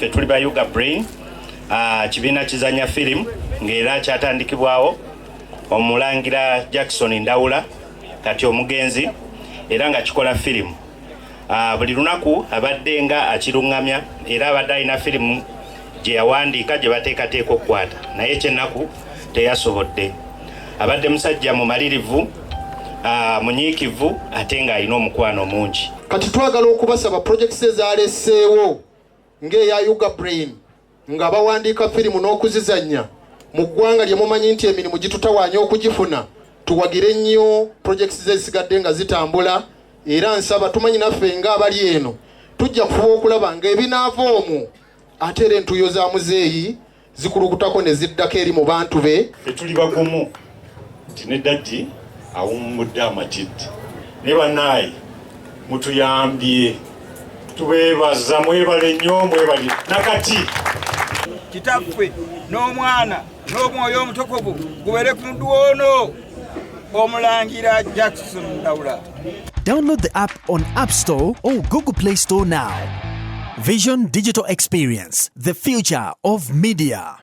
ffe tuli ba Uganda Brain, kibiina kizanya firimu ng'era kyatandikibwawo omulangira Jackson Ndawula kati omugenzi era nga kikola firimu. Buli lunaku abadde nga akirungamya era abadde alina firimu gye yawandiika gye bateekateeka okukwata naye ekyennaku teyasobodde. Abadde musajja mumalirivu, munyiikivu ate nga alina omukwano mungi. Kati twagala okubasaba projects ezaleseewo ng'eya Uganda Brain nga bawandiika firimu n'okuzizanya mu ggwanga lye mumanyi nti emirimu gitutawaanya okugifuna, tuwagire nnyo projects zesigadde nga zitambula, era nsaba tumanyi naffe nga abali eno tujja kufuba okulaba ng'ebinaava omwo ate era entuuyo za muzeeyi zikulukutako ne ziddako eri mu bantu be. Tuli bagumu nti ne Daddy awummudde amatidde ne bannaaye mutuyambye, tubeebaza, mwebale nnyo, mwebale nakati. Kitaffe n'omwana n'omwoyo omutukuvu gubeere ku muddu ono omulangira Jackson Ndawula. Download the app on App Store or Google Play Store now. Vision Digital Experience, the future of media.